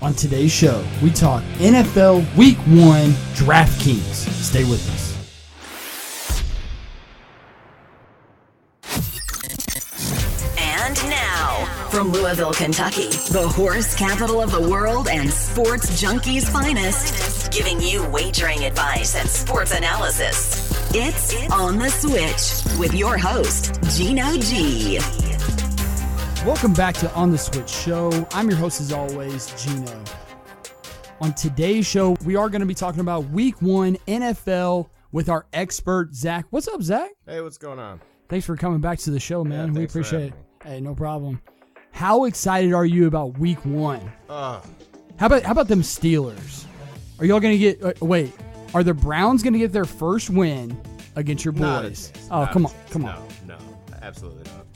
On today's show, we talk NFL Week 1 DraftKings. Stay with us. And now, from Louisville, Kentucky, the horse capital of the world and sports junkies' finest, giving you wagering advice and sports analysis. It's On the Switch with your host, Gino G. Welcome back to On the Switch Show. I'm your host, as always, Gino. On today's show, we are going to be talking about Week 1 NFL with our expert, Zack. What's up, Zack? Hey, what's going on? Thanks for coming back to the show, man. We appreciate it. Me. Hey, no problem. How excited are you about Week 1? How about them Steelers? Are y'all going to get wait, are the Browns going to get their first win against your boys? Come on. No, absolutely not.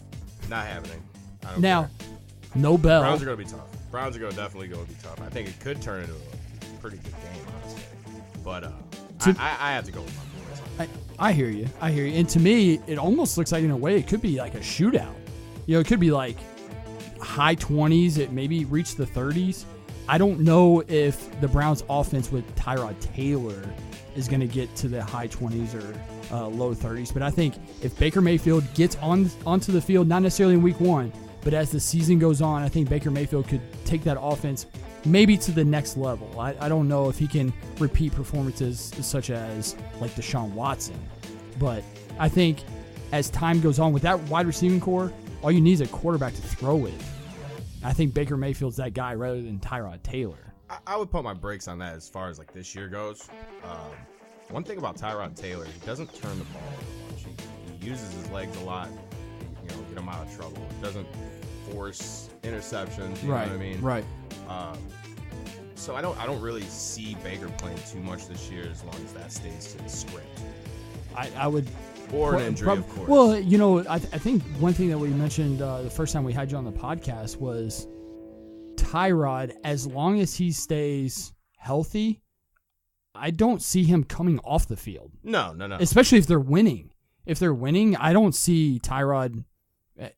Not happening. Now, no bell. Browns are going to be tough. Browns are definitely going to be tough. I think it could turn into a pretty good game, honestly. But I have to go with my boys. I hear you. And to me, it almost looks like, in a way, it could be like a shootout. You know, it could be like high 20s. It maybe reach the 30s. I don't know if the Browns offense with Tyrod Taylor is going to get to the high 20s or low 30s. But I think if Baker Mayfield gets onto the field, not necessarily in Week 1, but as the season goes on, I think Baker Mayfield could take that offense maybe to the next level. I don't know if he can repeat performances such as like Deshaun Watson. But I think as time goes on with that wide receiving core, all you need is a quarterback to throw with. I think Baker Mayfield's that guy rather than Tyrod Taylor. I would put my brakes on that as far as like this year goes. One thing about Tyrod Taylor, he doesn't turn the ball over much. He uses his legs a lot, get him out of trouble. He doesn't force interceptions. You know what I mean? Right. So I don't really see Baker playing too much this year as long as that stays to the script. I would. Or an injury, of course. Well, I think one thing that we mentioned the first time we had you on the podcast was Tyrod, as long as he stays healthy, I don't see him coming off the field. No. Especially if they're winning. If they're winning, I don't see Tyrod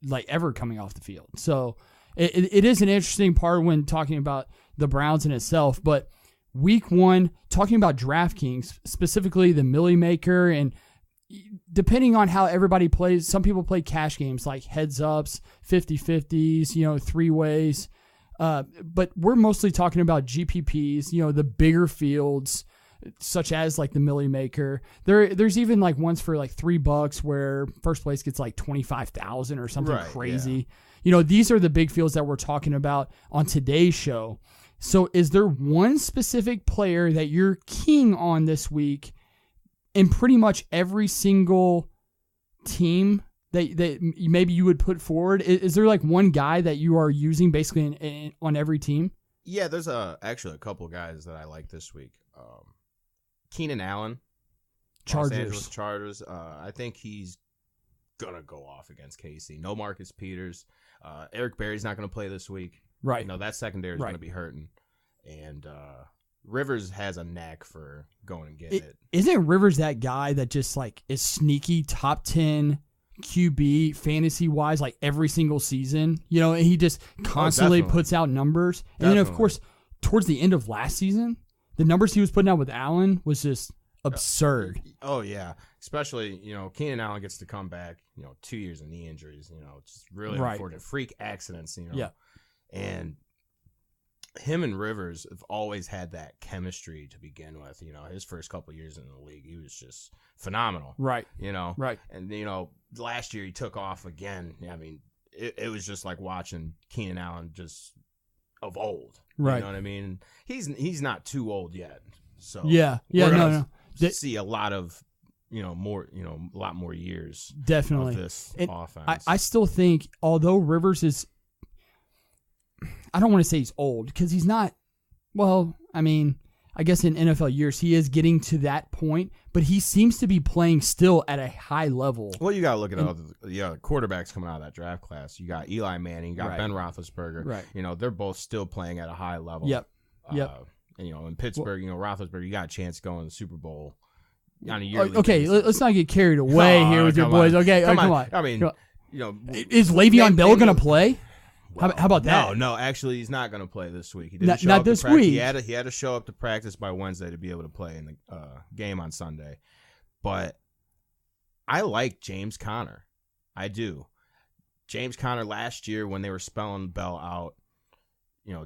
like ever coming off the field. So it is an interesting part when talking about the Browns in itself. But Week 1, talking about DraftKings, specifically the Millionaire, and depending on how everybody plays, some people play cash games like heads-ups, 50-50s, three-ways. But we're mostly talking about GPPs, the bigger fields, such as like the Millionaire. There's even like ones for like $3 where first place gets like 25,000 or something crazy. Yeah. These are the big fields that we're talking about on today's show. So is there one specific player that you're keying on this week in pretty much every single team that maybe you would put forward? Is there like one guy that you are using basically on every team? Yeah, there's actually a couple guys that I like this week. Keenan Allen, Chargers. Los Angeles Chargers. I think he's going to go off against KC. No Marcus Peters. Eric Berry's not going to play this week. Right. That secondary is going to be hurting. And Rivers has a knack for going and getting it. Isn't Rivers that guy that just like is sneaky top 10 QB fantasy-wise like every single season? And he just constantly puts out numbers. And then, of course, towards the end of last season, the numbers he was putting out with Allen was just absurd. Oh, yeah. Especially, Keenan Allen gets to come back, 2 years of knee injuries, just really unfortunate. Freak accidents, Yeah. And him and Rivers have always had that chemistry to begin with. His first couple years in the league, he was just phenomenal. Right. Right. And, last year he took off again. I mean, it was just like watching Keenan Allen just of old. Right. You know what I mean? He's not too old yet. So no. See a lot of, more, a lot more years. Definitely. Of this offense. I still think, although Rivers is, I don't want to say he's old because he's not. Well, I mean, I guess in NFL years he is getting to that point, but he seems to be playing still at a high level. Well, you got to look at all the quarterbacks coming out of that draft class. You got Eli Manning, you got Ben Roethlisberger. Right. They're both still playing at a high level. Yep. And, in Pittsburgh, Roethlisberger, you got a chance going to the Super Bowl on a yearly Okay, basis. let's not get carried away here with your boys. On. Okay, come on. I mean, is Le'Veon Bell going to play? How about that? No, actually, he's not going to play this week. He didn't not this week. He had to show up to practice by Wednesday to be able to play in the game on Sunday. But I like James Conner. I do. James Conner last year when they were spelling Bell out,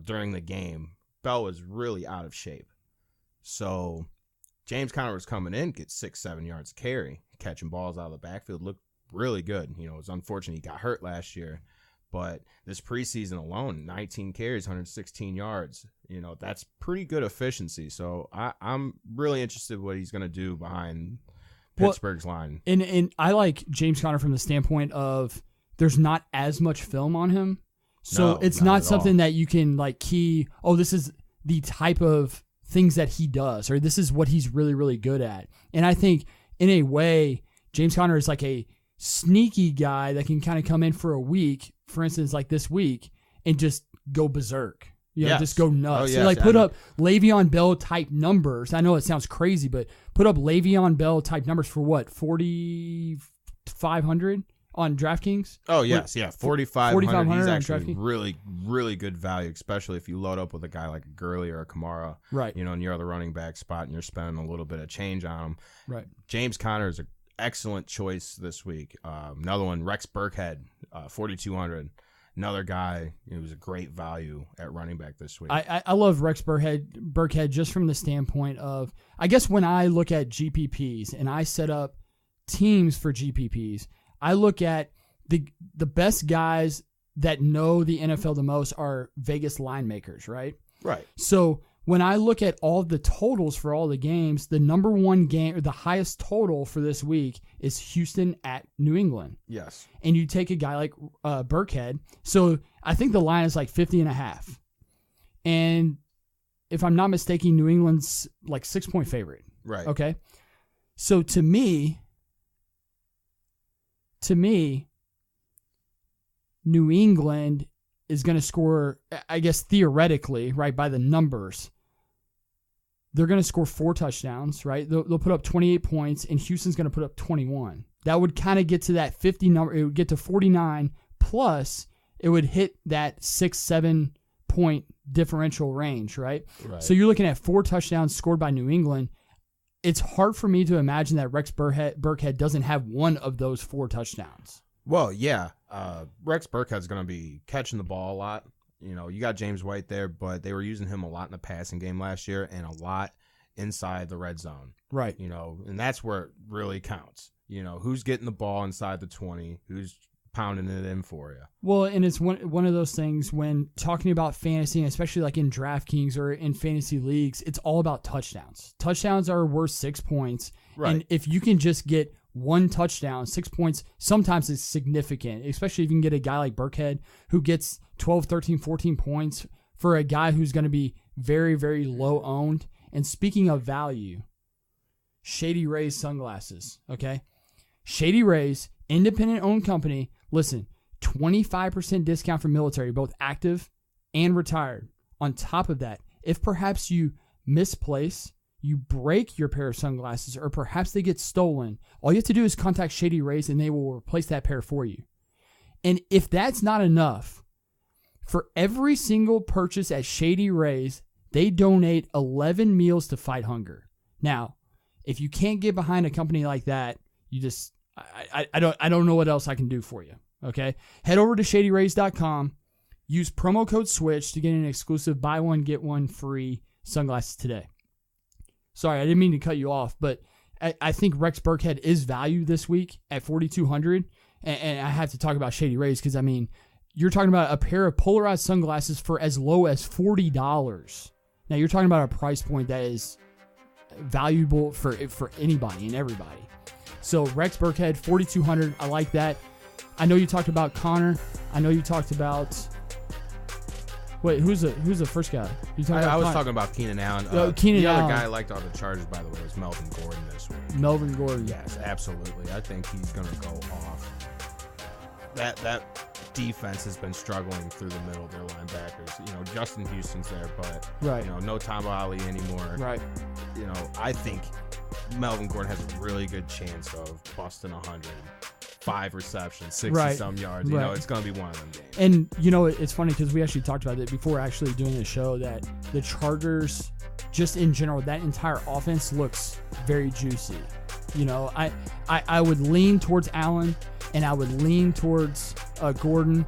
during the game, Bell was really out of shape. So James Conner was coming in, get 6-7 yards carry, catching balls out of the backfield, looked really good. It was unfortunate he got hurt last year, but this preseason alone, 19 carries, 116 yards. That's pretty good efficiency. So I'm really interested in what he's going to do behind Pittsburgh's line. And I like James Conner from the standpoint of there's not as much film on him. So it's not something that you can key, this is the type of things that he does, or this is what he's really, really good at. And I think in a way, James Conner is like a sneaky guy that can kind of come in for a week, for instance, like this week, and just go berserk. Just go nuts. Yes. Put up Le'Veon Bell type numbers. I know it sounds crazy, but put up Le'Veon Bell type numbers for what? 4,500 on DraftKings? Oh, yes. 4,500. He's actually DraftKings. really, really good value, especially if you load up with a guy like a Gurley or a Kamara. Right. And you're at the running back spot and you're spending a little bit of change on him. Right. James Conner is an excellent choice this week. Another one, Rex Burkhead, 4,200. Another guy who's a great value at running back this week. I love Rex Burkhead just from the standpoint of, I guess when I look at GPPs and I set up teams for GPPs, I look at the best guys that know the NFL the most are Vegas line makers, right? Right. So when I look at all the totals for all the games, the number one game or the highest total for this week is Houston at New England. Yes. And you take a guy like Burkhead. So I think the line is 50.5. And if I'm not mistaken, New England's 6-point favorite. Right. Okay. So to me, New England is going to score, I guess theoretically, right, by the numbers, they're going to score 4 touchdowns, right? They'll put up 28 points, and Houston's going to put up 21. That would kind of get to that 50 number. It would get to 49, plus it would hit that 6-7 point differential range, right? So you're looking at 4 touchdowns scored by New England. It's hard for me to imagine that Rex Burkhead doesn't have one of those 4 touchdowns. Well, yeah. Rex Burkhead's going to be catching the ball a lot. You got James White there, but they were using him a lot in the passing game last year and a lot inside the red zone. Right. And that's where it really counts. Who's getting the ball inside the 20, who's pounding it in for you. Well, and it's one of those things when talking about fantasy, and especially in DraftKings or in fantasy leagues, it's all about touchdowns. Touchdowns are worth 6 points. Right. And if you can just get 1 touchdown, 6 points, sometimes it's significant, especially if you can get a guy like Burkhead who gets 12, 13, 14 points for a guy who's going to be very, very low owned. And speaking of value, Shady Rays sunglasses, okay? Shady Rays, independent owned company. Listen, 25% discount for military, both active and retired. On top of that, if perhaps you misplace, you break your pair of sunglasses, or perhaps they get stolen, all you have to do is contact Shady Rays and they will replace that pair for you. And if that's not enough, for every single purchase at Shady Rays, they donate 11 meals to fight hunger. Now, if you can't get behind a company like that, you just, I don't know what else I can do for you. Okay. Head over to shadyrays.com. Use promo code SWITCH to get an exclusive buy one, get one free sunglasses today. Sorry, I didn't mean to cut you off, but I think Rex Burkhead is valued this week at 4,200. And I have to talk about Shady Rays because, you're talking about a pair of polarized sunglasses for as low as $40. Now, you're talking about a price point that is valuable for anybody and everybody. So, Rex Burkhead, 4,200. I like that. I know you talked about Connor. I know you talked about... Wait, who's the first guy? I was talking about Keenan Allen. Keenan Allen. The other guy I liked on the Chargers, by the way, was Melvin Gordon this week. Melvin Gordon. Yes, absolutely. I think he's going to go off. That defense has been struggling through the middle of their linebackers. Justin Houston's there, but right. No Tom Ali anymore. Right. I think Melvin Gordon has a really good chance of busting 100 5 receptions, 60 some yards. You know, it's going to be one of them games. And you know, it's funny because we actually talked about it before actually doing the show that the Chargers, just in general, that entire offense looks very juicy. You know, I would lean towards Allen, and I would lean towards Gordon.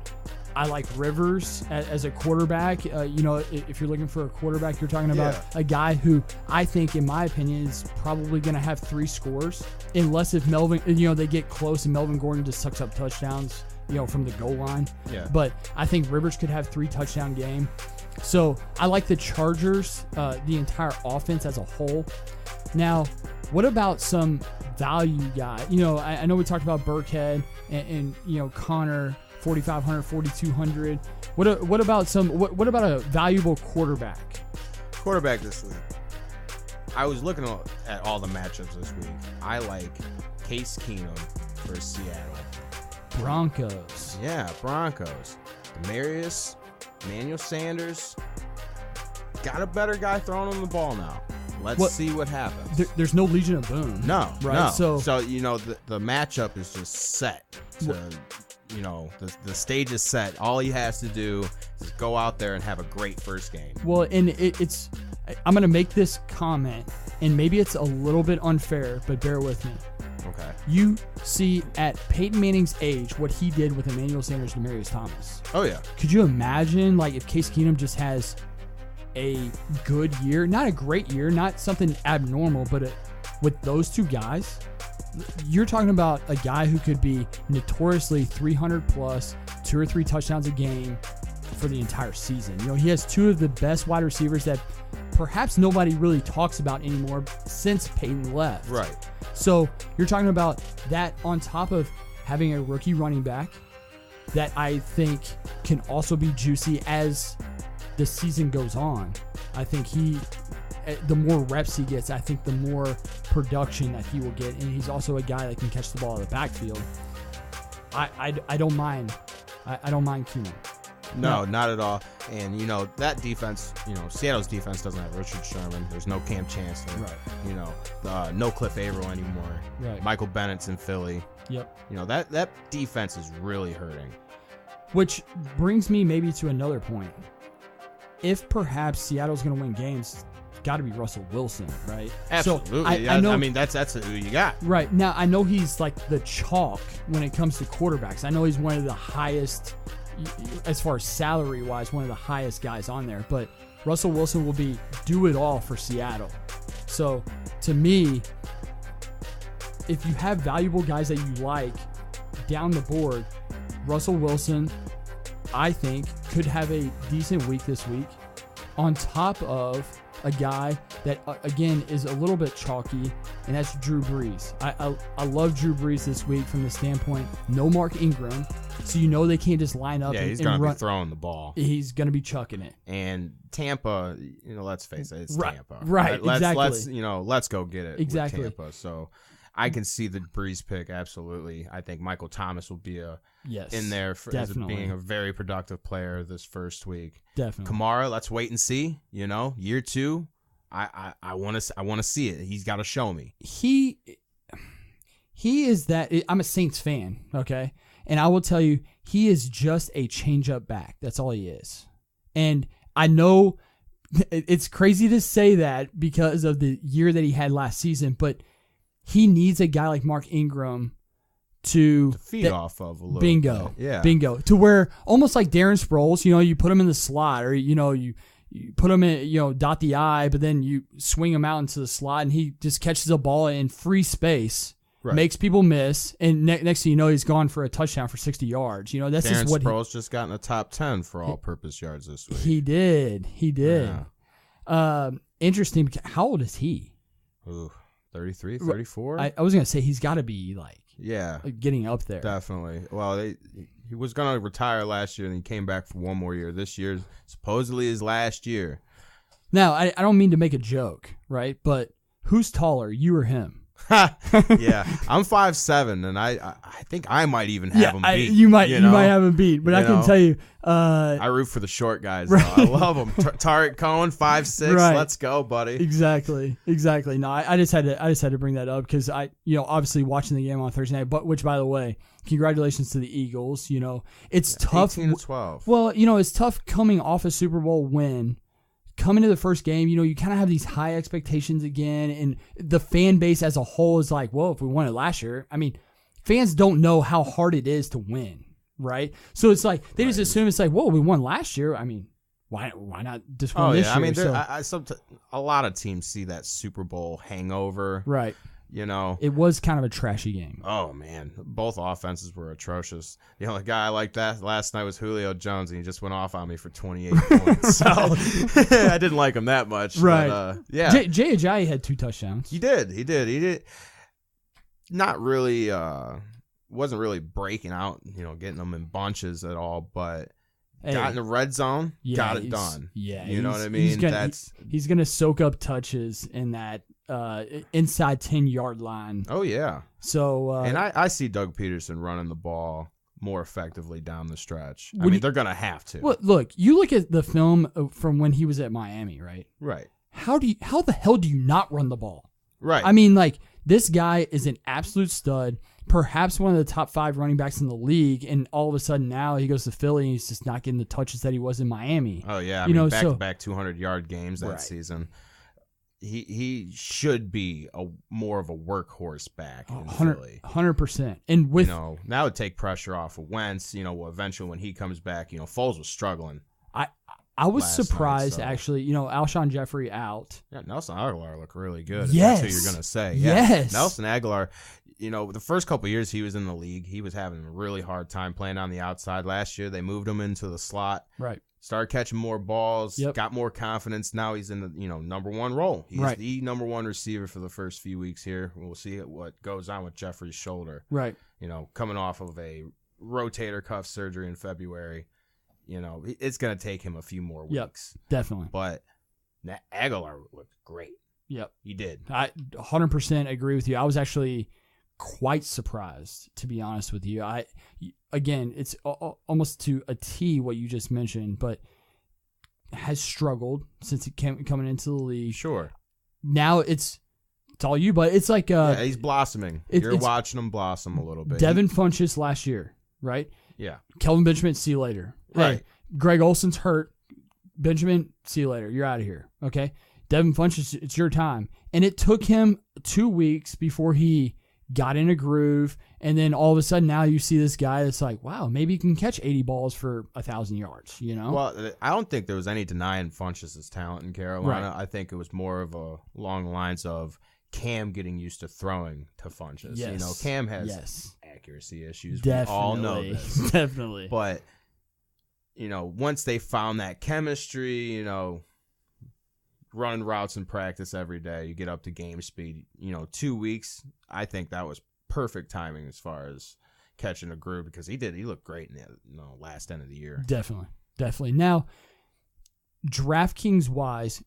I like Rivers as a quarterback. You know, if you're looking for a quarterback, you're talking about a guy who I think, in my opinion, is probably going to have 3 scores, unless if Melvin, you know, they get close and Melvin Gordon just sucks up touchdowns, you know, from the goal line. Yeah. But I think Rivers could have 3 touchdown game. So I like the Chargers, the entire offense as a whole. Now, what about some value guy? You know, I know we talked about Burkhead and you know, Connor, 4,500, 4,200. What about what about a valuable quarterback? Quarterback this week. I was looking at all the matchups this week. I like Case Keenum for Seattle. Broncos. Yeah, Broncos. Demarius, Emmanuel Sanders. Got a better guy throwing him the ball now. Let's see what happens. There's no Legion of Boom. No, right? No. So you know, the matchup is just set to, you know, the stage is set. All he has to do is go out there and have a great first game. Well, and it's I'm going to make this comment, and maybe it's a little bit unfair, but bear with me. Okay. You see at Peyton Manning's age what he did with Emmanuel Sanders and Demarius Thomas. Oh, yeah. Could you imagine, like, if Case Keenum just has a good year, not a great year, not something abnormal, but with those two guys, you're talking about a guy who could be notoriously 300 plus, 2 or 3 touchdowns a game for the entire season. You know, he has 2 of the best wide receivers that perhaps nobody really talks about anymore since Peyton left. Right. So you're talking about that on top of having a rookie running back that I think can also be juicy as the season goes on. I think the more reps he gets, I think the more production that he will get. And he's also a guy that can catch the ball out of the backfield. I don't mind. I don't mind Keenum. No, not at all. And, you know, that defense, you know, Seattle's defense doesn't have Richard Sherman. There's no Cam Chancellor. Right. You know, no Cliff Averill anymore. Right. Michael Bennett's in Philly. Yep. You know, that defense is really hurting. Which brings me maybe to another point. If perhaps Seattle's going to win games, it's got to be Russell Wilson, right? Absolutely. So I know, I mean, that's who you got. Right. Now, I know he's like the chalk when it comes to quarterbacks. I know he's one of the highest, as far as salary-wise, one of the highest guys on there. But Russell Wilson will be do it all for Seattle. So, to me, if you have valuable guys that you like down the board, Russell Wilson, I think, could have a decent week this week on top of a guy that, again, is a little bit chalky, and that's Drew Brees. I love Drew Brees this week from the standpoint, no Mark Ingram, so you know they can't just line up he's going to be throwing the ball. He's going to be chucking it. And Tampa, you know, let's face it, it's Tampa. Right, exactly. Let's go get it exactly. with Tampa. So I can see the Brees pick, absolutely. I think Michael Thomas will be in there as being a very productive player this first week. Definitely. Kamara, let's wait and see. You know, year 2, I want to see it. He's got to show me. He is that. I'm a Saints fan, okay, and I will tell you, he is just a change-up back. That's all he is. And I know it's crazy to say that because of the year that he had last season, but he needs a guy like Mark Ingram to feed off of a little bingo. bit. Yeah. Bingo. To where almost like Darren Sproles, you know, you put him in the slot, or, you know, you put him in, you know, dot the I, but then you swing him out into the slot and he just catches a ball in free space, makes people miss, and next thing you know, he's gone for a touchdown for 60 yards. You know, that's Darren just what Sproles just got in the top 10 for all-purpose yards this week. He did. Yeah. Interesting. How old is he? Ooh. 33, 34? I was going to say he's got to be like getting up there. Definitely. Well, he was going to retire last year and he came back for one more year. This year supposedly his last year. Now, I don't mean to make a joke, right? But who's taller, you or him? Yeah, I'm 5'7", and I think I might even have him beat. You might have him beat, but I can tell you, I root for the short guys. Right. I love them. Tariq Cohen, 5'6". Right. Let's go, buddy. Exactly. No, I just had to bring that up because obviously watching the game on Thursday night. But which, by the way, congratulations to the Eagles. It's tough. 18-12. Well, it's tough coming off a Super Bowl win. Coming to the first game, you kind of have these high expectations again, and the fan base as a whole is like, well, if we won it last year, I mean, fans don't know how hard it is to win, right? So it's like, they just assume it's like, well, we won last year. I mean, why not just win this year? I mean, a lot of teams see that Super Bowl hangover. Right. It was kind of a trashy game. Oh, man. Both offenses were atrocious. The only guy I liked that last night was Julio Jones, and he just went off on me for 28 points. So I didn't like him that much. Right. But, yeah. Jay Ajayi had 2 touchdowns. He did. Not really, wasn't really breaking out, getting them in bunches at all, but got in the red zone, got it done. Yeah. You know what I mean? He's going to soak up touches in that inside 10-yard line. Oh, yeah. So and I see Doug Peterson running the ball more effectively down the stretch. I mean, they're going to have to. Well, look, you look at the film from when he was at Miami, right? Right. How the hell do you not run the ball? Right. I mean, like, this guy is an absolute stud, perhaps one of the top 5 running backs in the league, and all of a sudden now he goes to Philly and he's just not getting the touches that he was in Miami. Oh, yeah. I mean, back-to-back 200-yard games that season. He should be more of a workhorse back in Philly. 100%. And with that would take pressure off of Wentz. Eventually when he comes back, Foles was struggling. I was surprised actually. Alshon Jeffrey out. Yeah, Nelson Aguilar looked really good. Yes, that's who you're gonna say. Yeah. Yes, Nelson Aguilar. The first couple of years he was in the league, he was having a really hard time playing on the outside. Last year they moved him into the slot. Right. Started catching more balls, got more confidence. Now he's in the number 1 role. He's the number 1 receiver for the first few weeks here. We'll see what goes on with Jeffrey's shoulder. Right. Coming off of a rotator cuff surgery in February, it's going to take him a few more weeks. Yep, definitely. But Aguilar looked great. Yep. He did. I 100% agree with you. I was actually quite surprised, to be honest with you. Again, it's almost to a T what you just mentioned, but has struggled since he coming into the league. Sure. Now it's all you, but it's like he's blossoming. You're watching him blossom a little bit. Devin Funchess last year, right? Yeah. Kelvin Benjamin, see you later. Right. Hey, Greg Olson's hurt. Benjamin, see you later. You're out of here. Okay. Devin Funchess, it's your time. And it took him 2 weeks before he got in a groove, and then all of a sudden now you see this guy that's like, wow, maybe he can catch 80 balls for 1,000 yards, Well, I don't think there was any denying Funchess' talent in Carolina. Right. I think it was more of along the lines of Cam getting used to throwing to Funchess. Yes. Cam has accuracy issues. Definitely. We all know this. Definitely. But, once they found that chemistry, running routes in practice every day, you get up to game speed. 2 weeks, I think that was perfect timing as far as catching a groove because he looked great in the last end of the year. Definitely. Now, DraftKings wise,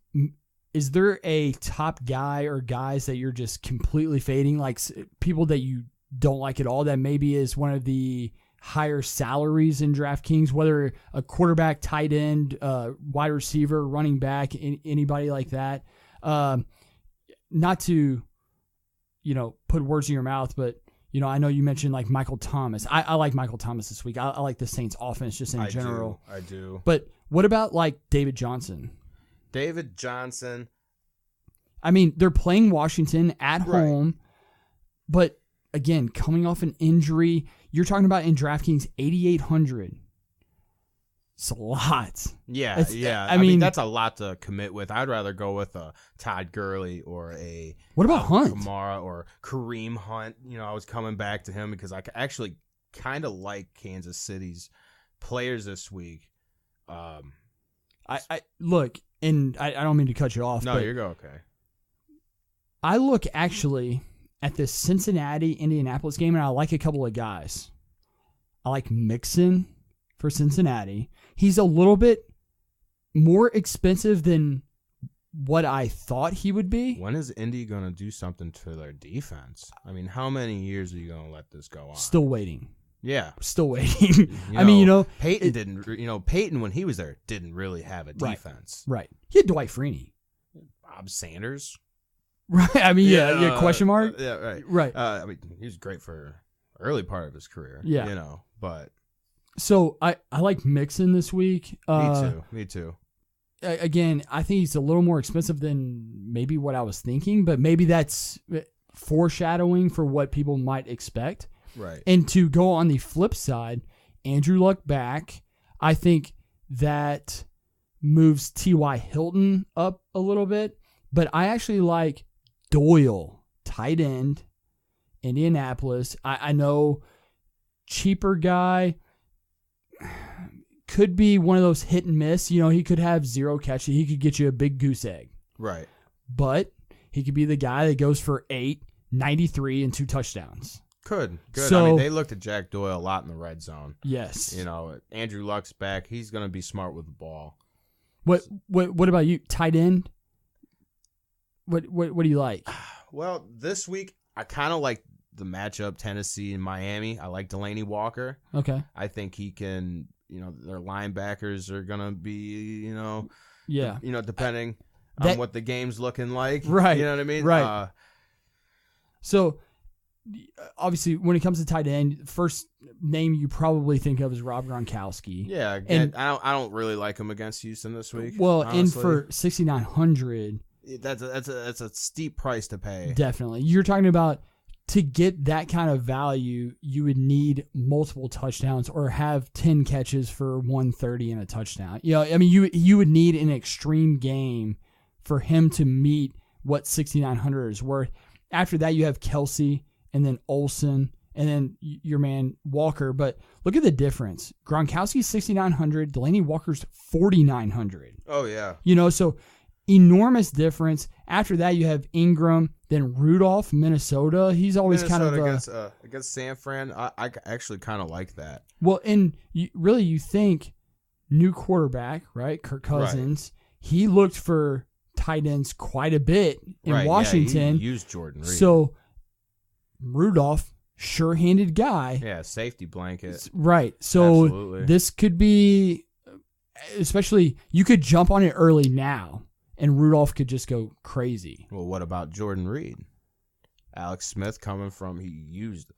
is there a top guy or guys that you're just completely fading, like people that you don't like at all that maybe is one of the higher salaries in DraftKings, whether a quarterback, tight end, wide receiver, running back, anybody like that? Not to, put words in your mouth, but, I know you mentioned like Michael Thomas. I like Michael Thomas this week. I like the Saints offense just in general. I do. But what about like David Johnson? David Johnson. I mean, they're playing Washington at home, but again, coming off an injury, you're talking about in DraftKings 8,800. It's a lot. Yeah. I mean, that's a lot to commit with. I'd rather go with a Todd Gurley or a what about Hunt? Kamara or Kareem Hunt. I was coming back to him because I actually kind of like Kansas City's players this week. I look, and I don't mean to cut you off. No, you're okay. I look actually at the Cincinnati-Indianapolis game, and I like a couple of guys. I like Mixon for Cincinnati. He's a little bit more expensive than what I thought he would be. When is Indy going to do something to their defense? I mean, how many years are you going to let this go on? Still waiting. Yeah. Still waiting. I mean, Peyton, when he was there, didn't really have a defense. Right. He had Dwight Freeney. Bob Sanders. Right. I mean, yeah, question mark. Yeah, right. Right. I mean, he was great for early part of his career. Yeah. But. So I like Mixon this week. Me too. Again, I think he's a little more expensive than maybe what I was thinking, but maybe that's foreshadowing for what people might expect. Right. And to go on the flip side, Andrew Luck back, I think that moves T.Y. Hilton up a little bit, but I actually like Doyle, tight end, Indianapolis. I know cheaper guy, could be one of those hit and miss. He could have 0 catches. He could get you a big goose egg. Right. But he could be the guy that goes for 8, 93, and 2 touchdowns. Good. So, I mean, they looked at Jack Doyle a lot in the red zone. Yes. Andrew Luck's back. He's going to be smart with the ball. What about you? Tight end? What do you like? Well, this week, I kind of like the matchup Tennessee and Miami. I like Delaney Walker. Okay. I think he can, their linebackers are going to be, depending on what the game's looking like. Right. You know what I mean? Right. So, obviously, when it comes to tight end, first name you probably think of is Rob Gronkowski. Yeah. Again, I don't really like him against Houston this week. Well, honestly. and for 6,900, that's a steep price to pay. Definitely. You're talking about, to get that kind of value, you would need multiple touchdowns or have 10 catches for 130 and a touchdown. You would need an extreme game for him to meet what 6,900 is worth. After that, you have Kelsey and then Olsen and then your man Walker. But look at the difference. Gronkowski's 6,900, Delaney Walker's 4,900. Oh, yeah. So enormous difference. After that, you have Ingram, then Rudolph, Minnesota. He's always against San Fran. I actually kind of like that. Well, and you think new quarterback, right? Kirk Cousins. Right. He looked for tight ends quite a bit in Washington. Yeah, he used Jordan Reed. So Rudolph, sure-handed guy. Yeah, safety blanket. Right. So absolutely. This could be, especially, you could jump on it early now, and Rudolph could just go crazy. Well, what about Jordan Reed? Alex Smith he used the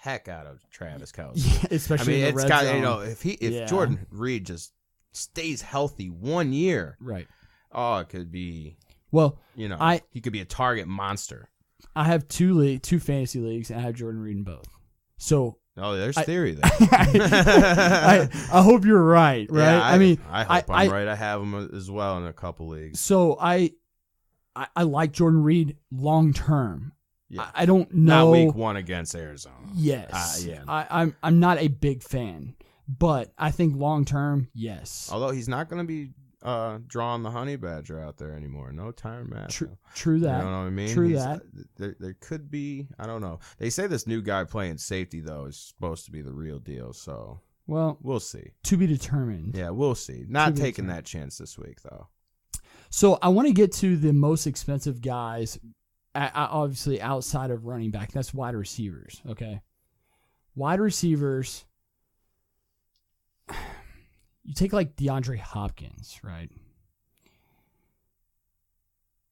heck out of Travis Kelce. Yeah, especially in the red zone. If Jordan Reed just stays healthy 1 year. Right. Oh, it could be. Well, he could be a target monster. I have two fantasy leagues, and I have Jordan Reed in both. So, there's theory there. I hope you're right. Yeah, I hope I'm right. I have him as well in a couple leagues. So I like Jordan Reed long term. Yeah. I don't know. Not week 1 against Arizona. Yes. Yeah. I'm not a big fan, but I think long term, yes. Although he's not going to be drawing the honey badger out there anymore. No Tyrann Mathieu. True that. You know what I mean? True that. There could be, I don't know. They say this new guy playing safety, though, is supposed to be the real deal. So, well, we'll see. To be determined. Yeah, we'll see. Not taking that chance this week, though. So, I want to get to the most expensive guys, obviously outside of running back. That's wide receivers, okay? Wide receivers, you take like DeAndre Hopkins, right?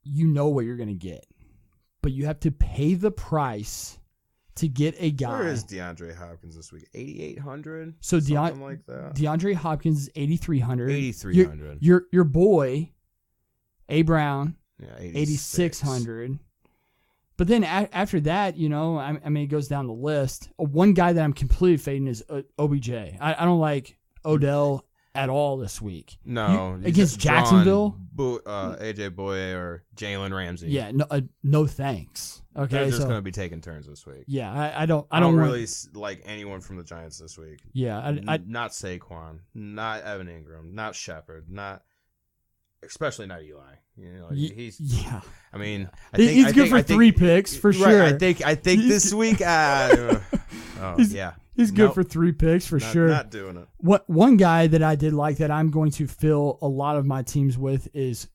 You know what you're going to get, but you have to pay the price to get a guy. Where is DeAndre Hopkins this week? 8,800? So something like that. DeAndre Hopkins is 8,300. 8,300. Your boy, A. Brown, 8,600. But then after that, I mean, it goes down the list. One guy that I'm completely fading is OBJ. I don't like Odell at all this week. No. Against Jacksonville? AJ Boye or Jalen Ramsey. Yeah, no thanks. Okay, They're just going to be taking turns this week. Yeah, I don't really like anyone from the Giants this week. Yeah. Not Saquon, not Evan Ingram, not Shepard, especially not Eli. He's. Yeah. I mean, he's good for 3 picks for sure. Right, I think this week. He's good for 3 picks for sure. Not doing it. One guy that I did like that I'm going to fill a lot of my teams with is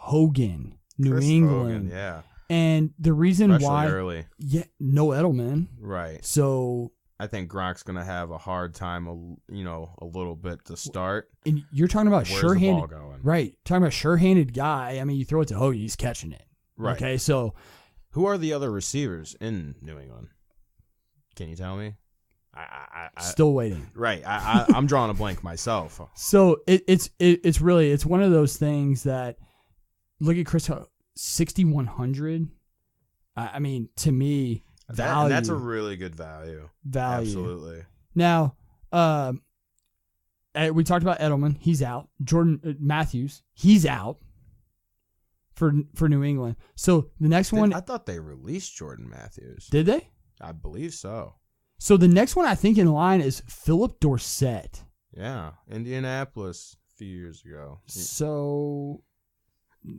Hogan, New Chris England. Hogan, yeah. And the reason Especially why, early. yeah, no Edelman. Right. So I think Gronk's going to have a hard time, a little bit to start. and you're talking about Where's the ball sure-handed, going? right? Talking about sure-handed guy. I mean, you throw it to Hogan, he's catching it. Right. Okay, so Who are the other receivers in New England? Can you tell me? I still waiting. Right. I'm drawing a blank myself. So it's really one of those things that look at Chris 6,100. I mean, to me, value. That's a really good value. Absolutely. Now, we talked about Edelman. He's out. Jordan Matthews. He's out for New England. So the next one. I thought they released Jordan Matthews. Did they? I believe so. So the next one I think in line is Philip Dorsett. Yeah, Indianapolis a few years ago. So,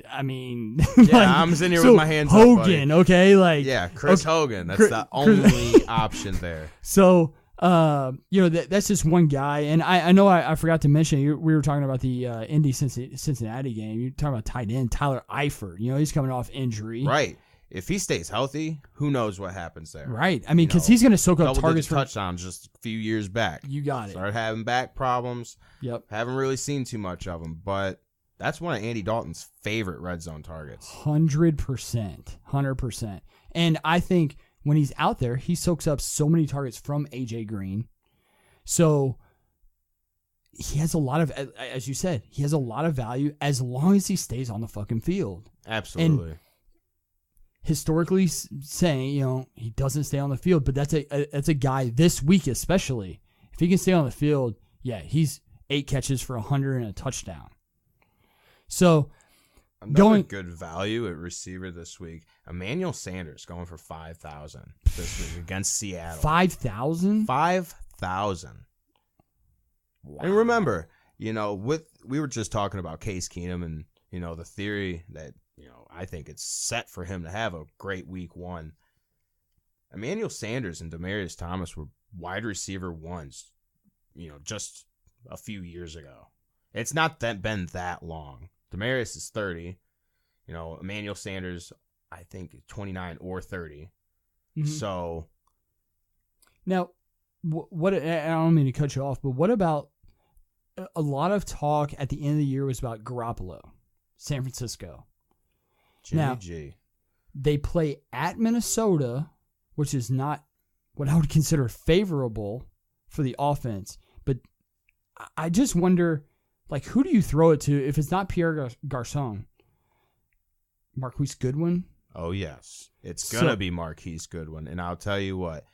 I mean, Yeah, I'm sitting here with my hands Hogan, up, buddy. okay, like Yeah, Chris okay, Hogan. That's the only option there. So, that's just one guy, and I know I forgot to mention we were talking about the Indy Cincinnati game. You're talking about tight end Tyler Eifert. He's coming off injury, Right. If he stays healthy, who knows what happens there? Right. I mean, because he's going to soak up targets for touchdowns just a few years back. You got it. Started having back problems. Yep. Haven't really seen too much of him, but that's one of Andy Dalton's favorite red zone targets. 100%. And I think when he's out there, he soaks up so many targets from AJ Green. So he has a lot of, as you said, he has a lot of value as long as he stays on the fucking field. Absolutely. And historically saying, he doesn't stay on the field, but that's a guy this week especially. If he can stay on the field, yeah, he's 8 catches for 100 and a touchdown. So another good value at receiver this week, Emmanuel Sanders going for 5,000 this week against Seattle. 5,000? 5,000. Wow. And remember, we were just talking about Case Keenum and the theory that I think it's set for him to have a great week 1. Emmanuel Sanders and Demaryius Thomas were wide receiver ones, just a few years ago. It's not been that long. Demaryius is 30. Emmanuel Sanders, I think 29 or 30. Mm-hmm. So now, what? I don't mean to cut you off, but what about a lot of talk at the end of the year was about Garoppolo, San Francisco. Jimmy G. They play at Minnesota, which is not what I would consider favorable for the offense. But I just wonder, who do you throw it to if it's not Pierre Garçon? Marquise Goodwin? Oh, yes. It's going to be Marquise Goodwin. And I'll tell you what,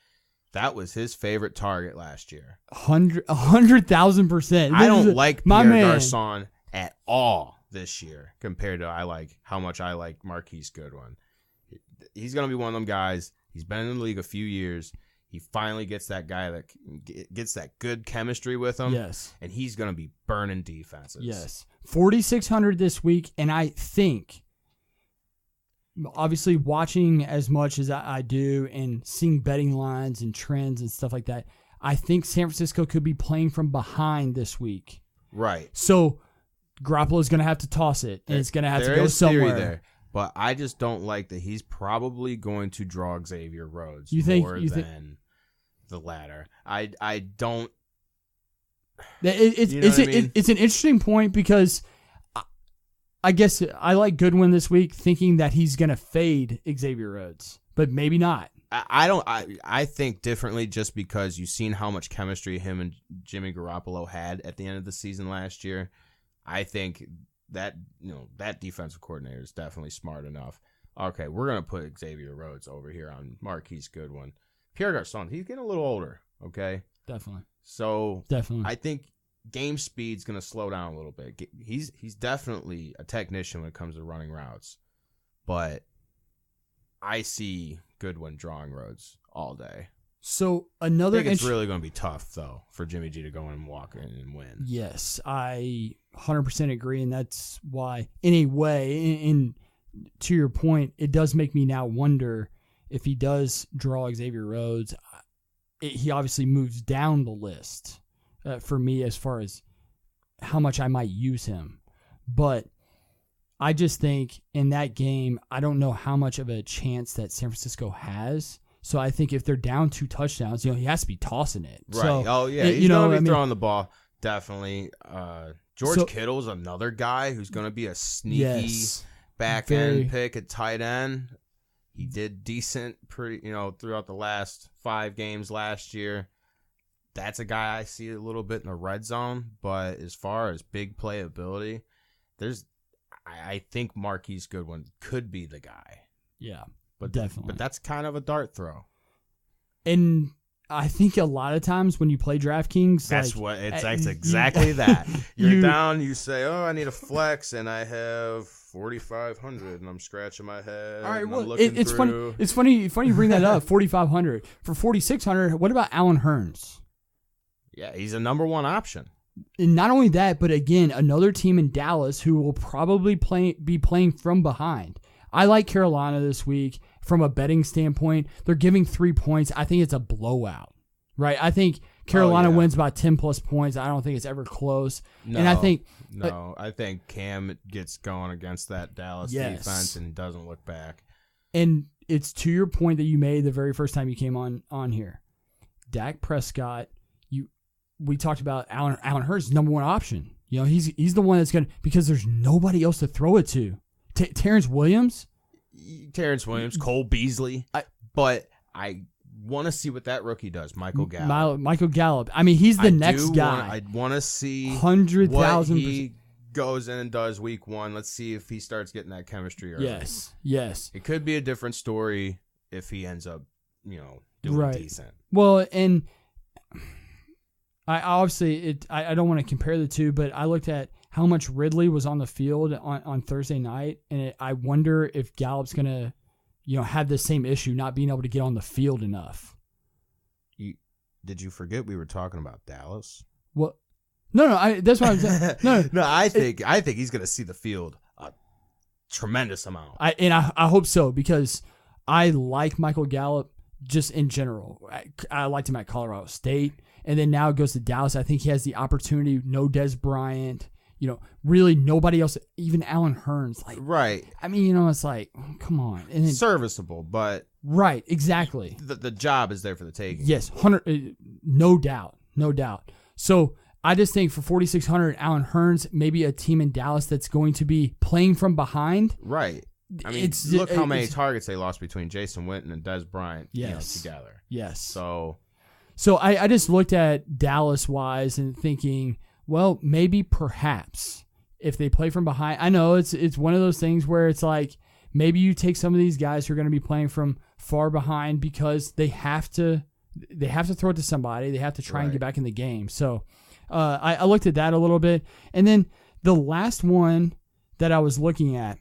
that was his favorite target last year. 100,000%. I don't like Pierre Garçon at all this year compared to how much I like Marquise Goodwin. He's going to be one of them guys. He's been in the league a few years. He finally gets that guy that gets that good chemistry with him. Yes. And he's going to be burning defenses. Yes. 4,600 this week. And I think, obviously, watching as much as I do and seeing betting lines and trends and stuff like that, I think San Francisco could be playing from behind this week. Right. So Garoppolo is going to have to toss it, and it's going to have to go somewhere. There, but I just don't like that he's probably going to draw Xavier Rhodes more than the latter. I don't. It's an interesting point because I guess I like Goodwin this week, thinking that he's going to fade Xavier Rhodes, but maybe not. I think differently just because you've seen how much chemistry him and Jimmy Garoppolo had at the end of the season last year. I think that that defensive coordinator is definitely smart enough. Okay, we're gonna put Xavier Rhodes over here on Marquise Goodwin. Pierre Garçon, he's getting a little older. Okay, definitely. So definitely, I think game speed's gonna slow down a little bit. He's definitely a technician when it comes to running routes, but I see Goodwin drawing Rhodes all day. So another, I think it's really going to be tough though for Jimmy G to go in and walk in and win. Yes, I 100% agree, and that's why. Anyway, and to your point, it does make me now wonder if he does draw Xavier Rhodes. He obviously moves down the list for me as far as how much I might use him, but I just think in that game, I don't know how much of a chance that San Francisco has. So I think if they're down 2 touchdowns, he has to be tossing it. Right. So, He's going to be throwing the ball. Definitely. George Kittle's another guy who's going to be a sneaky back-end pick at tight end. He did decent throughout the last 5 games last year. That's a guy I see a little bit in the red zone, but as far as big playability, I think Marquise Goodwin could be the guy. Yeah, but definitely. But that's kind of a dart throw. And I think a lot of times when you play DraftKings, that's exactly that. You're down, you say, "Oh, I need a flex, and I have 4,500," and I'm scratching my head. All right, well, it's funny. It's funny you bring that up. 4,500 for 4,600. What about Allen Hurns? Yeah, he's a number 1 option. And not only that, but again, another team in Dallas who will probably be playing from behind. I like Carolina this week from a betting standpoint. They're giving 3 points. I think it's a blowout, right? I think Carolina wins by 10+ points. I don't think it's ever close. I think Cam gets going against that Dallas defense and doesn't look back. And it's to your point that you made the very first time you came on here. Dak Prescott, we talked about Allen Hurns' number 1 option. He's the one that's going to, because there's nobody else to throw it to. Terrence Williams, Cole Beasley. But I want to see what that rookie does, Michael Gallup. I mean, he's the next guy. I want to see 100,000. He goes in and does week 1. Let's see if he starts getting that chemistry early. Yes. It could be a different story if he ends up, doing decent. Well, and I obviously I don't want to compare the two, but I looked at how much Ridley was on the field on Thursday night, and I wonder if Gallup's going to, have the same issue, not being able to get on the field enough. Did you forget we were talking about Dallas? Well, no, that's what I'm saying. No, I think he's going to see the field a tremendous amount. I hope so, because I like Michael Gallup just in general. I liked him at Colorado State, and then now it goes to Dallas. I think he has the opportunity. No Dez Bryant. Really nobody else, even Allen Hurns. Right. I mean, it's like, come on. And then, serviceable, but. Right, exactly. The job is there for the taking. Yes, no doubt. So I just think for 4,600, Allen Hurns, maybe a team in Dallas that's going to be playing from behind. Right. I mean, look how many targets they lost between Jason Witten and Dez Bryant together. Yes. So I just looked at Dallas-wise and thinking, well, maybe perhaps if they play from behind. I know it's one of those things where it's like maybe you take some of these guys who are going to be playing from far behind because they have to throw it to somebody. They have to try and get back in the game. So I looked at that a little bit. And then the last one that I was looking at,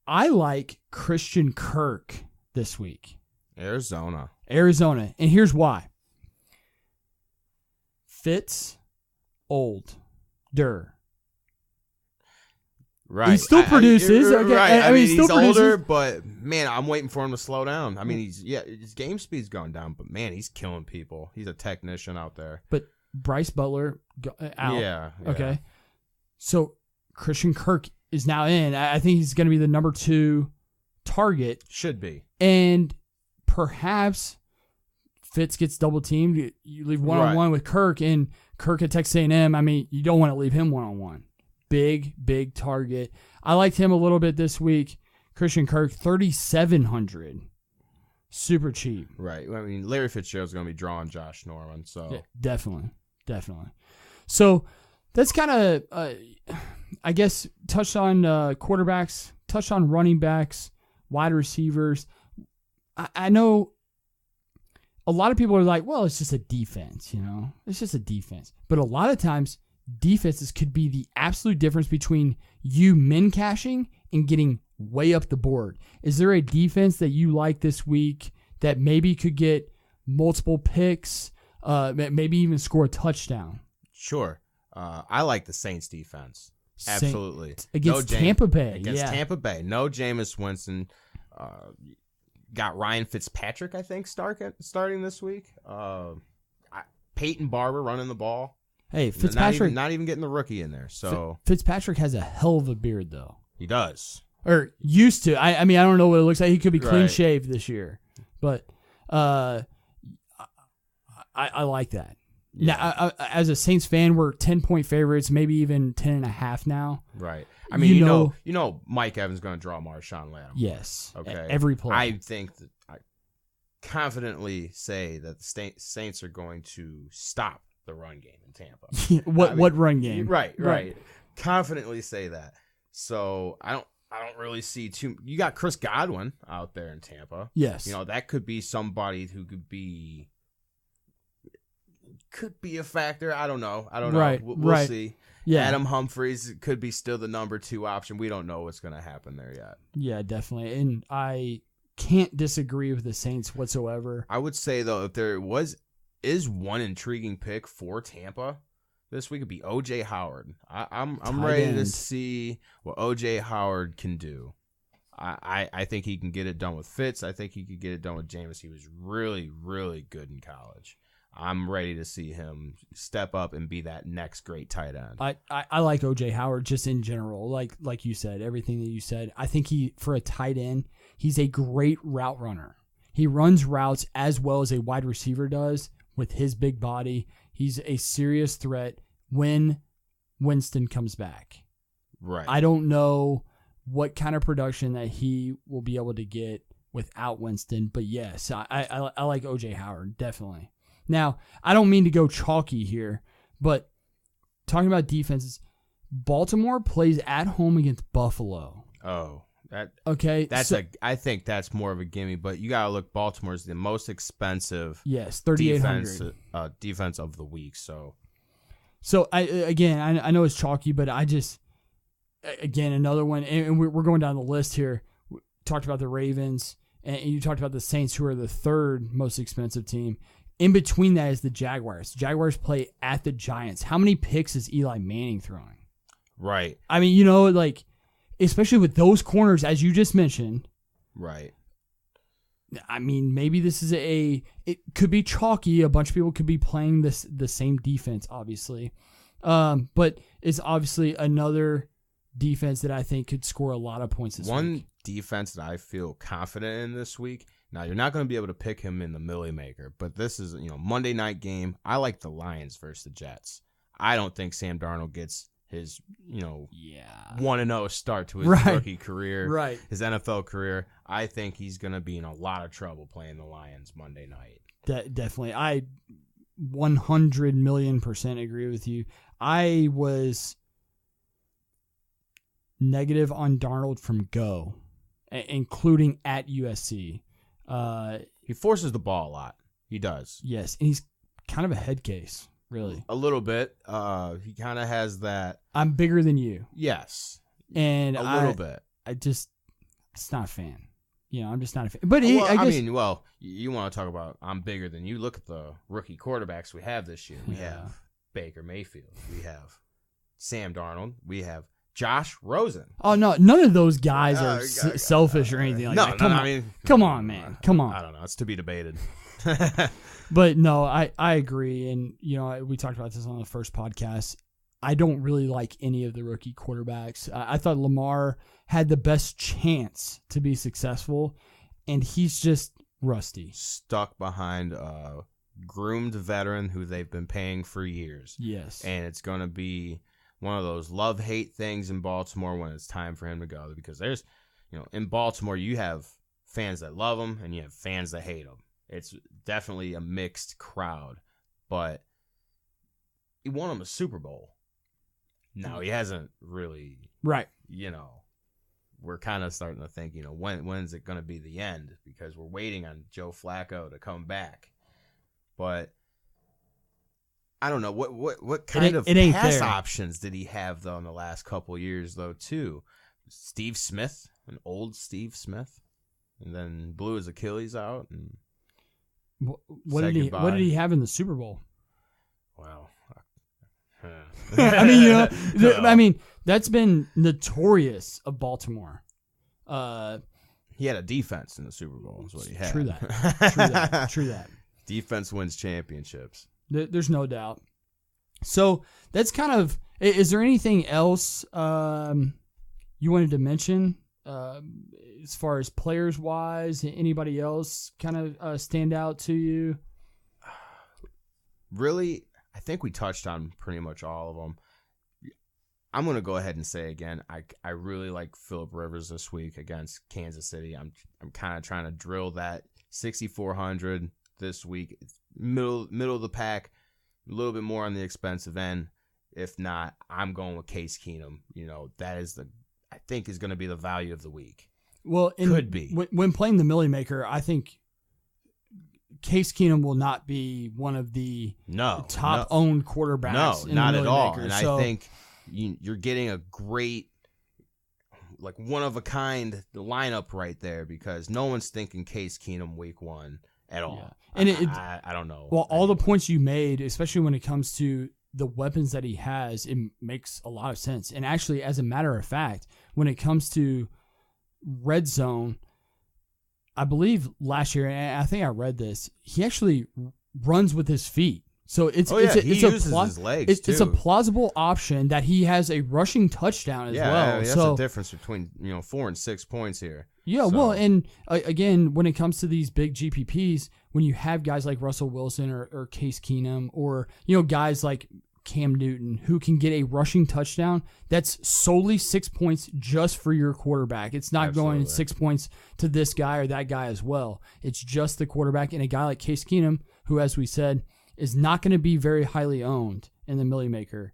I like Christian Kirk this week. Arizona. And here's why. Fitz, older. Right. He still produces. Right. I mean, he's older, but man, I'm waiting for him to slow down. I mean, his game speed's going down, but man, he's killing people. He's a technician out there. But Bryce Butler out. Yeah. Okay. So Christian Kirk is now in. I think he's going to be the number 2 target. Should be. And perhaps Fitz gets double teamed. You leave one-on-one with Kirk, and Kirk at Texas A&M. I mean, you don't want to leave him one-on-one. Big target. I liked him a little bit this week. Christian Kirk, 3,700. Super cheap. Right. I mean, Larry Fitzgerald's going to be drawing Josh Norman. So yeah, definitely. So that's kind of, I guess, touched on quarterbacks, touched on running backs, wide receivers. I know a lot of people are like, well, it's just a defense, It's just a defense. But a lot of times, defenses could be the absolute difference between you min cashing and getting way up the board. Is there a defense that you like this week that maybe could get multiple picks, maybe even score a touchdown? Sure. I like the Saints defense. Absolutely. Against Tampa Bay. Tampa Bay. No Jameis Winston. Got Ryan Fitzpatrick, I think, starting this week. Peyton Barber running the ball. Hey, Fitzpatrick not even getting the rookie in there. So Fitzpatrick has a hell of a beard though. He does. Or used to. I mean, I don't know what it looks like. He could be clean Right. shaved this year. But I like that. Yeah. Now, as a Saints fan, we're 10-point favorites, maybe even 10.5 now. Right. I mean, you know, Mike Evans is going to draw Marshawn Lattimore. Yes. Okay. Every play. I think that I confidently say that the Saints are going to stop the run game in Tampa. What run game? Right. Confidently say that. So I don't really see too. You got Chris Godwin out there in Tampa. Yes. You know, that could be somebody who could be a factor. I don't know. Right. We'll see. Yeah. Adam Humphries could be still the number 2 option. We don't know what's going to happen there yet. Yeah, definitely. And I can't disagree with the Saints whatsoever. I would say, though, if there is one intriguing pick for Tampa this week, it'd be O.J. Howard. I'm ready to see what O.J. Howard can do. I think he can get it done with Fitz. I think he could get it done with Jameis. He was really, really good in college. I'm ready to see him step up and be that next great tight end. I like O.J. Howard just in general. Like you said, everything that you said. I think for a tight end, he's a great route runner. He runs routes as well as a wide receiver does with his big body. He's a serious threat when Winston comes back. Right. I don't know what kind of production that he will be able to get without Winston, but yes, I like O.J. Howard, definitely. Now, I don't mean to go chalky here, but talking about defenses, Baltimore plays at home against Buffalo. Oh, okay. I think that's more of a gimme, but you gotta look. Baltimore's the most expensive. Yes, 3,800 defense of the week. So I know it's chalky, but I just another one, and we're going down the list here. We talked about the Ravens, and you talked about the Saints, who are the 3rd most expensive team. In between that is the Jaguars. Jaguars play at the Giants. How many picks is Eli Manning throwing? Right. I mean, especially with those corners, as you just mentioned. Right. I mean, maybe this is it could be chalky. A bunch of people could be playing the same defense, obviously. But it's obviously another defense that I think could score a lot of points this week. One defense that I feel confident in this week. Now, you're not going to be able to pick him in the Millie Maker, but this is, Monday night game. I like the Lions versus the Jets. I don't think Sam Darnold gets his, 1-0 start to his rookie career, his NFL career. I think he's going to be in a lot of trouble playing the Lions Monday night. Definitely. I 100 million% agree with you. I was negative on Darnold from go, including at USC. He forces the ball a lot. He does. Yes, and he's kind of a head case, really. A little bit. He kind of has that. I'm bigger than you. Yes. And a little bit. It's not a fan. I'm just not a fan. But you want to talk about I'm bigger than you. Look at the rookie quarterbacks we have this year. We have Baker Mayfield. We have Sam Darnold. We have Josh Rosen. Oh, no. None of those guys are selfish or anything like that. Come on, man. Come on. I don't know. It's to be debated. But no, I agree. And, we talked about this on the first podcast. I don't really like any of the rookie quarterbacks. I thought Lamar had the best chance to be successful, and he's just rusty. Stuck behind a groomed veteran who they've been paying for years. Yes. And it's going to be one of those love-hate things in Baltimore when it's time for him to go, because there's, in Baltimore, you have fans that love him and you have fans that hate him. It's definitely a mixed crowd, but he won him a Super Bowl. No, he hasn't really. Right. We're kind of starting to think, when's it going to be the end? Because we're waiting on Joe Flacco to come back. But I don't know what kind of pass options did he have though in the last couple of years though too. Steve Smith, an old Steve Smith, and then blew his Achilles out. And what did he have in the Super Bowl? Wow. I mean, that's been notorious of Baltimore. He had a defense in the Super Bowl. Is what he had. True that. True that. Defense wins championships. There's no doubt. So that's kind of. Is there anything else you wanted to mention as far as players wise? Anybody else kind of stand out to you? Really, I think we touched on pretty much all of them. I'm going to go ahead and say again, I really like Phillip Rivers this week against Kansas City. I'm kind of trying to drill that 6,400 this week. It's middle of the pack, a little bit more on the expensive end. If not, I'm going with Case Keenum. That is I think is going to be the value of the week. Well, could be. When playing the Millie Maker, I think Case Keenum will not be one of the top owned quarterbacks. No, in not the at Millie all. Maker. And so, I think you're getting a great, like one of a kind lineup right there because no one's thinking Case Keenum week 1 at all. Yeah. And I don't know. Well, all the points you made, especially when it comes to the weapons that he has, it makes a lot of sense. And actually, as a matter of fact, when it comes to red zone, I believe last year, and I think I read this, he actually runs with his feet. So he uses his legs too. It's a plausible option that he has a rushing touchdown as well. Yeah, that's the difference between 4 and 6 points here. Yeah, well, and again, when it comes to these big GPPs, when you have guys like Russell Wilson or Case Keenum or guys like Cam Newton who can get a rushing touchdown, that's solely 6 points just for your quarterback. It's not going 6 points to this guy or that guy as well. It's just the quarterback, and a guy like Case Keenum, who, as we said, is not going to be very highly owned in the Millie Maker.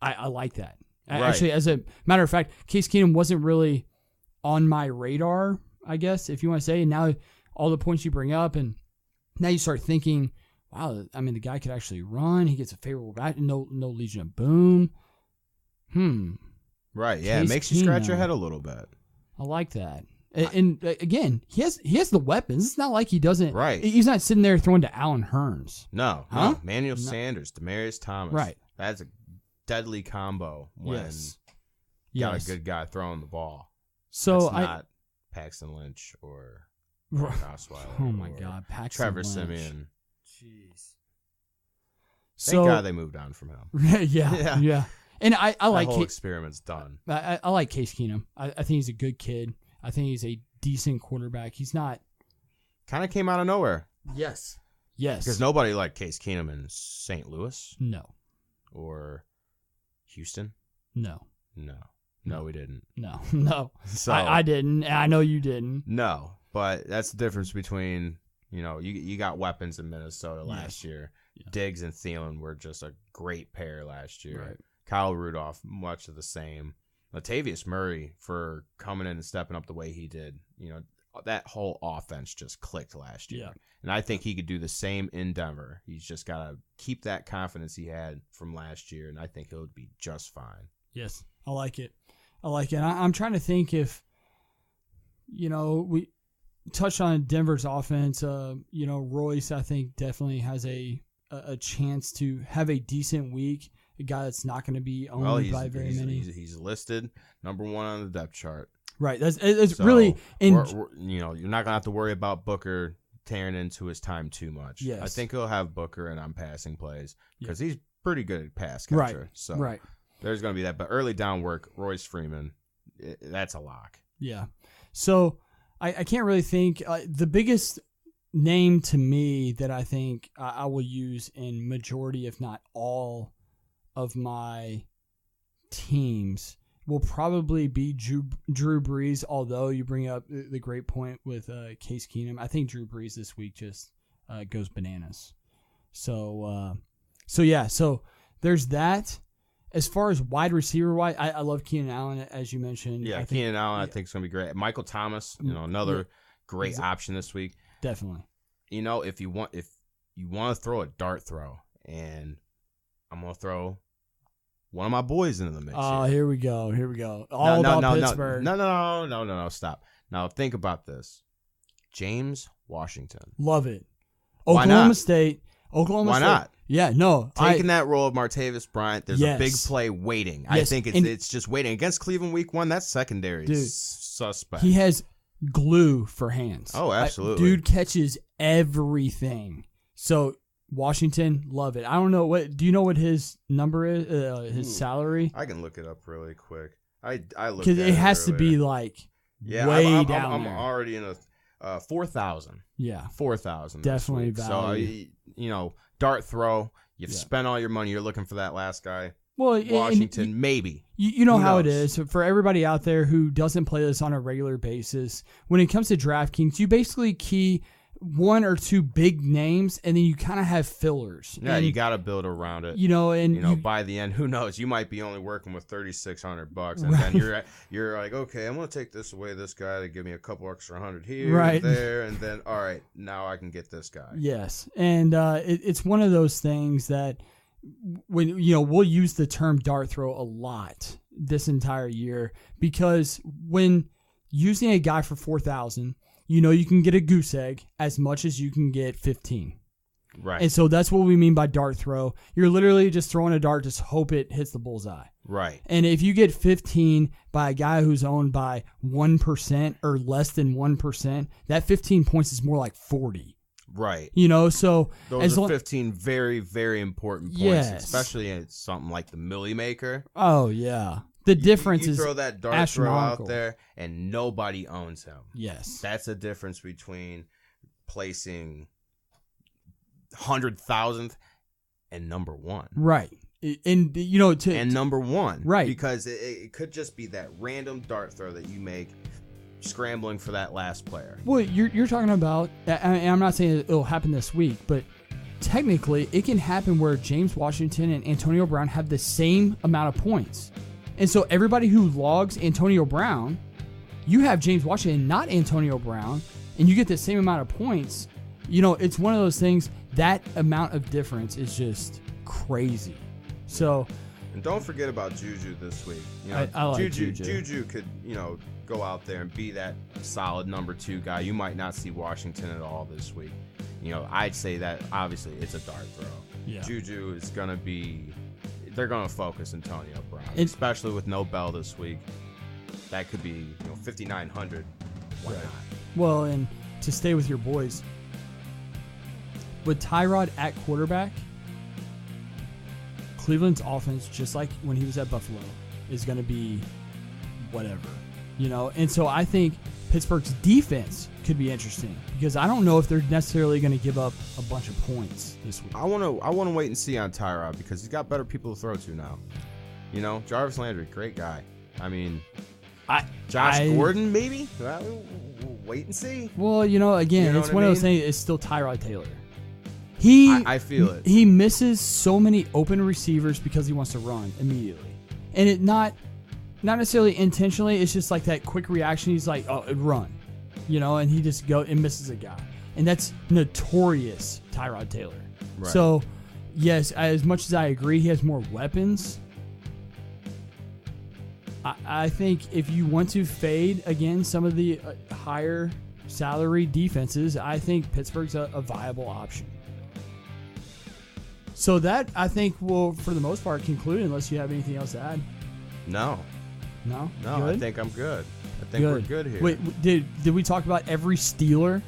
I like that. Right. Actually, as a matter of fact, Case Keenum wasn't really on my radar, I guess, if you want to say. And now all the points you bring up, and now you start thinking, wow, I mean, the guy could actually run. He gets a favorable back. No Legion of Boom. Right, yeah, it makes you scratch your head a little bit. I like that. And again, he has the weapons. It's not like he doesn't. Right. He's not sitting there throwing to Allen Hurns. No. Manuel Sanders, Demaryius Thomas. Right. That's a deadly combo when you got a good guy throwing the ball. So it's not Paxton Lynch or Osweiler. Oh my God, Paxton Trevor Lynch. Siemian. Jeez. Thank God they moved on from him. Yeah. And I like the whole experiment's done. I like Case Keenum. I think he's a good kid. I think he's a decent quarterback. He's not. Kind of came out of nowhere. Yes. Because nobody liked Case Keenum in St. Louis. No. Or Houston. No, we didn't. No. So I didn't. And I know you didn't. No, but that's the difference between you got weapons in Minnesota last year. Yeah. Diggs and Thielen were just a great pair last year. Right. Kyle Rudolph, much of the same. Latavius Murray for coming in and stepping up the way he did. That whole offense just clicked last year. Yeah. And I think he could do the same in Denver. He's just got to keep that confidence he had from last year, and I think he'll be just fine. Yes, I like it. I'm trying to think if, we touched on Denver's offense. Royce, I think, definitely has a chance to have a decent week. A guy that's not going to be owned by very many. He's listed number 1 on the depth chart. Right. It's really. You're not going to have to worry about Booker tearing into his time too much. Yes. I think he'll have Booker and on passing plays because he's pretty good at pass catcher. Right. So there's going to be that. But early down work, Royce Freeman, that's a lock. Yeah. So I can't really think. The biggest name to me that I think I will use in majority, if not all, of my teams will probably be Drew Brees, although you bring up the great point with Case Keenum. I think Drew Brees this week just goes bananas. So there's that. As far as wide receiver wise, I love Keenan Allen, as you mentioned. Yeah, Keenan Allen I think is going to be great. Michael Thomas, another great option this week. Definitely. If you want to throw a dart throw, and I'm going to throw one of my boys into the mix. Oh, here we go. All about Pittsburgh. No, stop. Now think about this. James Washington. Love it. Oklahoma State. Why not? Yeah, no. Taking that role of Martavis Bryant, there's a big play waiting. Yes. I think it's just waiting. Against Cleveland week 1, that's secondary suspect. He has glue for hands. Oh, absolutely. Dude catches everything. So Washington, love it. I don't know do you know what his number is? His salary? I can look it up really quick. I looked because at it has to earlier. be like I'm down I'm there. already in a 4,000. Yeah, 4,000. definitely value. So dart throw. You've spent all your money. You're looking for that last guy. Well, Washington, maybe. You know Who how knows? it is. For everybody out there who doesn't play this on a regular basis, when it comes to DraftKings, you basically key one or two big names, and then you kind of have fillers. Yeah, and, you got to build around it. By the end, who knows? You might be only working with $3,600, and then you're like, okay, I'm gonna take this away, this guy, to give me a couple extra $100 here, and there, and then all right, now I can get this guy. Yes, and it's one of those things that when we'll use the term dart throw a lot this entire year, because when using a guy for 4,000. You can get a goose egg as much as you can get 15. Right. And so that's what we mean by dart throw. You're literally just throwing a dart, just hope it hits the bullseye. Right. And if you get 15 by a guy who's owned by 1% or less than 1%, that 15 points is more like 40. Right. So those are 15 very, very important points, especially in something like the Millie Maker. Oh, yeah. The difference you is throw that dart throw out there and nobody owns him. Yes. That's the difference between placing 100,000th and number one. Right. And number one. Right. Because it could just be that random dart throw that you make scrambling for that last player. Well, you're talking about, and I'm not saying it'll happen this week, but technically it can happen where James Washington and Antonio Brown have the same amount of points. And so everybody who logs Antonio Brown, you have James Washington, not Antonio Brown, and you get the same amount of points. It's one of those things, that amount of difference is just crazy. So, and don't forget about Juju this week. I like Juju. Juju could, go out there and be that solid number 2 guy. You might not see Washington at all this week. I'd say that obviously it's a dart throw. Yeah. Juju is going to be... They're going to focus Antonio Brown, especially with no Bell this week. That could be 5,900. Why not? Well, and to stay with your boys, with Tyrod at quarterback, Cleveland's offense, just like when he was at Buffalo, is going to be whatever, And so I think Pittsburgh's defense could be interesting because I don't know if they're necessarily going to give up a bunch of points this week. I want to wait and see on Tyrod because he's got better people to throw to now. Jarvis Landry, great guy. I mean, Josh Gordon, maybe? We'll wait and see. Well, again, it's one of those things. It's still Tyrod Taylor. I feel it. He misses so many open receivers because he wants to run immediately, and it not necessarily intentionally. It's just like that quick reaction. He's like, "Oh, run," and he just and misses a guy, and that's notorious Tyrod Taylor. Right. So, yes, as much as I agree, he has more weapons. I think if you want to fade again some of the higher salary defenses, I think Pittsburgh's a viable option. So that, I think, will, for the most part, conclude unless you have anything else to add. No? Good? I think I'm good. I think we're good here. Wait, did we talk about every Steeler?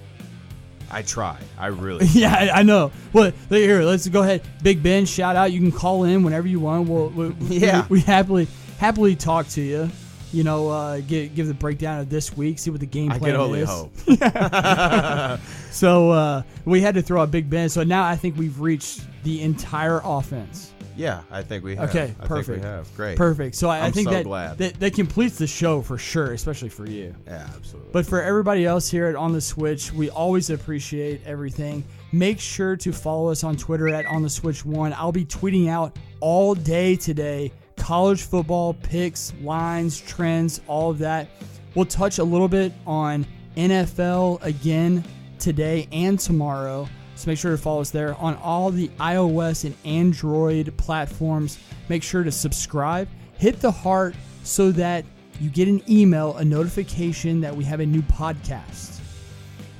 I tried. I really tried. Yeah, I know. Well, here, let's go ahead. Big Ben, shout out. You can call in whenever you want. We happily talk to you. Give the breakdown of this week, see what the game plan is. I can only hope. So we had to throw out Big Ben. So now I think we've reached the entire offense. Yeah, I think we have. Okay, perfect. I think we have. Great. Perfect. So I think glad. That completes the show for sure, especially for you. Yeah, absolutely. But for everybody else here at On The Switch, we always appreciate everything. Make sure to follow us on Twitter at OnTheSwitch1. I'll be tweeting out all day today college football picks, lines, trends, all of that. We'll touch a little bit on NFL again today and tomorrow. So make sure to follow us there on all the iOS and Android platforms. Make sure to subscribe, hit the heart so that you get an email, a notification that we have a new podcast.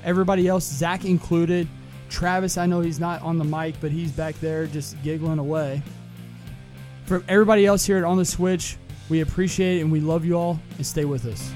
Everybody else, Zack included. Travis, I know he's not on the mic, but he's back there just giggling away. For everybody else here at On The Switch, we appreciate it and we love you all, and stay with us.